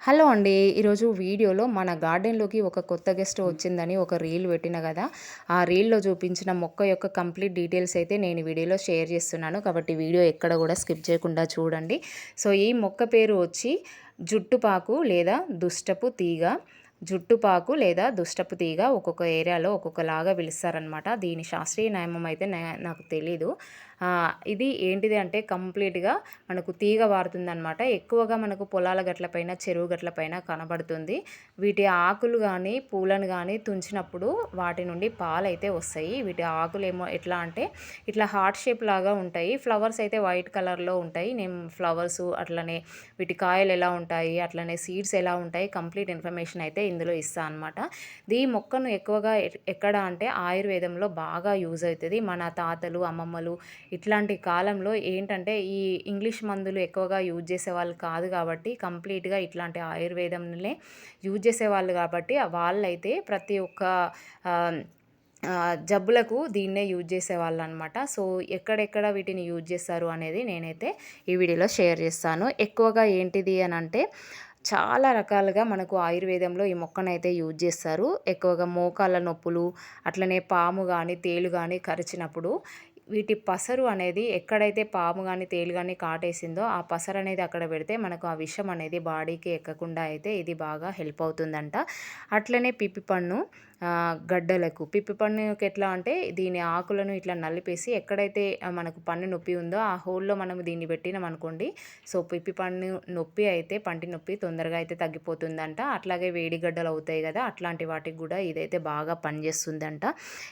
Hello అండి. ఈరోజు వీడియోలో మన గార్డెన్‌లోకి ఒక కొత్త గెస్ట్ వచ్చిందని ఒక రీల్ పెట్టిన గదా! ఆ రీల్‌లో చూపించిన మొక్క యొక్క కంప్లీట్ డీటెయిల్స్ అయితే నేను ఈ వీడియోలో షేర్ చేస్తున్నాను. కాబట్టి వీడియో ఎక్కడ కూడా స్కిప్ చేయకుండా చూడండి. సో, ఈ మొక్క పేరు వచ్చి జుట్టుపాకు లేదా దుష్టపు తీగ. జుట్టుపాకు లేదా దుష్టపు తీగ ఒక్కొక్క ఏరియాలో ఒక్కొక్కలాగా పిలుస్తారనమాట. దీని శాస్త్రీయ నామం అయితే నాకు తెలీదు. ఇది ఏంటిది అంటే కంప్లీట్‌గా మనకు తీగ పారుతుందనమాట. ఎక్కువగా మనకు పొలాల గట్ల పైన, చెరువు గట్ల పైన కనబడుతుంది. వీటి ఆకులు గానీ, పూలను గానీ తుంచినప్పుడు వాటి నుండి పాలైతే వస్తాయి. వీటి ఆకులేమో ఎట్లా అంటే ఇట్లా హార్ట్ షేప్ లాగా ఉంటాయి. ఫ్లవర్స్ అయితే వైట్ కలర్‌లో ఉంటాయి. నేను ఫ్లవర్సు అట్లనే వీటి కాయలు ఎలా ఉంటాయి, అట్లనే సీడ్స్ ఎలా ఉంటాయి కంప్లీట్ ఇన్ఫర్మేషన్ అయితే ఇందులో ఇస్తా అనమాట. ఈ మొక్కను ఎక్కువగా ఎక్కడ అంటే ఆయుర్వేదంలో బాగా యూజ్ అవుతది. మన తాతలు, అమ్మమ్మలు ఇట్లాంటి కాలంలో ఏంటంటే ఈ ఇంగ్లీష్ మందులు ఎక్కువగా యూజ్ చేసేవాళ్ళు కాదు కాబట్టి కంప్లీట్‌గా ఇట్లాంటి ఆయుర్వేదంనే యూజ్ చేసేవాళ్ళు కాబట్టి వాళ్ళైతే ప్రతి ఒక్క ఆహ్, జబ్బులకు దీన్నే యూజ్ చేసేవాళ్ళనమాట. సో, ఎక్కడెక్కడ వీటిని యూజ్ చేస్తారు అనేది నేనైతే ఈ వీడియోలో షేర్ చేస్తాను. ఎక్కువగా ఏంటిది అనంటే చాలా రకాలుగా మనకు ఆయుర్వేదంలో ఈ మొక్కనైతే యూజ్ చేస్తారు. ఎక్కువగా మోకాళ్ళ నొప్పులు, అట్లనే పాము గానీ, తేలు గానీ కరిచినప్పుడు వీటి పసరు అనేది ఎక్కడైతే పాము గానీ, తేలు గానీ కాటేసిందో ఆ పసరు అనేది అక్కడ పెడితే మనకు ఆ విషం అనేది బాడీకి ఎక్కకుండా అయితే ఇది బాగా హెల్ప్ అవుతుందంట. అట్లనే పిప్పి పన్ను గడ్డలకు పిప్పి పన్నుకి ఎట్లా అంటే దీని ఆకులను ఇట్లా నలిపేసి ఎక్కడైతే మనకు పన్ను నొప్పి ఉందో ఆ హోల్‌లో మనం దీన్ని పెట్టినామనుకోండి. సో, పిప్పి పన్ను నొప్పి అయితే పంటి నొప్పి తొందరగా అయితే తగ్గిపోతుందంట. అట్లాగే వేడి గడ్డలు అవుతాయి గదా! అట్లాంటి వాటికి గూడా ఇదైతే బాగా పనిచేస్తుందంట.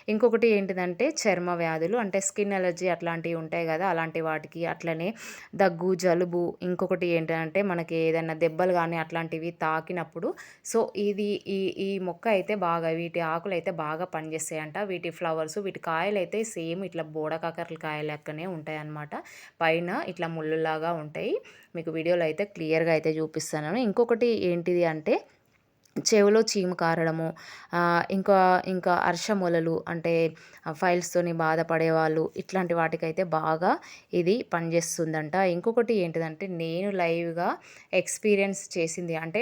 ఇంకొకటి ఏంటిదంటే చర్మ వ్యాధులు అంటే స్కిన్ అలర్జీ అట్లాంటివి ఉంటాయి గదా! అలాంటి వాటికి అట్లనే దగ్గు, జలుబు ఇంకొకటి ఏంటంటే మనకి ఏదైనా దెబ్బలు గానీ అట్లాంటివి తాకినప్పుడు సో, ఇది ఈ ఈ మొక్క అయితే బాగా వీటి ఆకులైతే బాగా పనిచేస్తాయంట. వీటి ఫ్లవర్స్ వీటి కాయలైతే సేమ్ ఇట్లా బోడ కాకరల కాయ లెక్కనే ఉంటాయన్నమాట. పైన ఇట్లా ముల్లులాగా ఉంటాయి. మీకు వీడియోలో అయితే క్లియర్‌గా అయితే చూపిస్తున్నాను. ఇంకొకటి ఏంటిది అంటే చెవిలో చీము కారడము, ఇంకా ఇంకా అర్షమొలలు అంటే ఫైల్స్‌తోని బాధపడేవాళ్ళు ఇట్లాంటి వాటికైతే బాగా ఇది పనిచేస్తుందంట. ఇంకొకటి ఏంటిదంటే నేను లైవ్‌గా ఎక్స్‌పీరియన్స్ చేసింది అంటే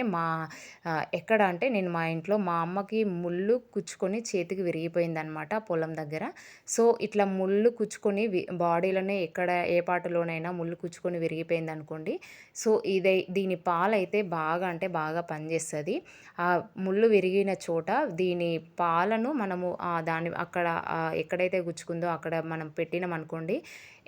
ఎక్కడ అంటే నేను మా ఇంట్లో మా అమ్మకి ముల్లు కుచ్చుకొని చేతికి విరిగిపోయిందనమాట పొలం దగ్గర. సో, ఇట్లా ముల్లు కుచ్చుకొని బాడీలోనే ఎక్కడ ఏ పార్ట్‌లోనైనా ముల్లు కుచ్చుకొని విరిగిపోయిందనుకోండి. సో, దీని పాలైతే బాగా అంటే బాగా పనిచేస్తది. ఆ ముల్లు విరిగిన చోట దీని పాలను మనము దాన్ని అక్కడ ఎక్కడైతే గుచ్చుకుందో అక్కడ మనం పెట్టినామనుకోండి,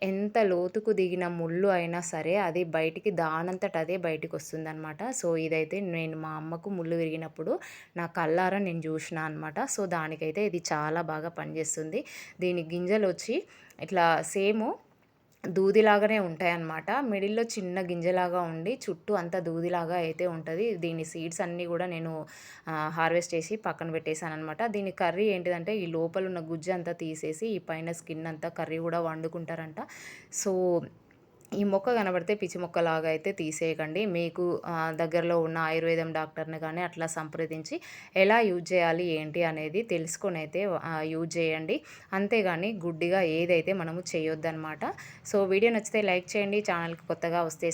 ఎంత లోతుకు దిగిన ముల్లు అయినా సరే అది బయటికి దానంతట అదే బయటికొస్తుందనమాట. సో, ఇదైతే నేను మా అమ్మకు ముల్లు విరిగినప్పుడు నా కళ్ళారా నేను జూషినా అనమాట. సో, దానికైతే ఇది చాలా బాగా పనిచేస్తుంది. దీని గింజలొచ్చి ఇట్లా సేము దూదిలాగానే ఉంటాయన్నమాట. మిడిల్‌లో చిన్న గింజలాగా ఉండి చుట్టూ అంతా దూదిలాగా అయితే ఉంటది. దీని సీడ్స్ అన్నీ గూడా నేను హార్వెస్ట్ చేసి పక్కన పెట్టేసాననమాట. దీని కర్రీ ఏంటిదంటే ఈ లోపలున్న గుజ్జంతా తీసేసి ఈ పైన స్కిన్ అంతా కర్రీ గూడా వండుకుంటారంట. సో, ఈ మొక్క కనబడితే పిచ్చి మొక్కలాగా అయితే తీసేయకండి. మీకు దగ్గరలో ఉన్న ఆయుర్వేదం డాక్టర్‌ని గానీ అట్లా సంప్రదించి ఎలా యూజ్ చేయాలి ఏంటి అనేది తెలుసుకొనైతే యూజ్ చేయండి. అంతేగాని గుడ్డిగా ఏదైతే మనము చేయొద్దనమాట. సో, వీడియో నచ్చితే లైక్ చేయండి. ఛానల్‌కి కొత్తగా వస్తే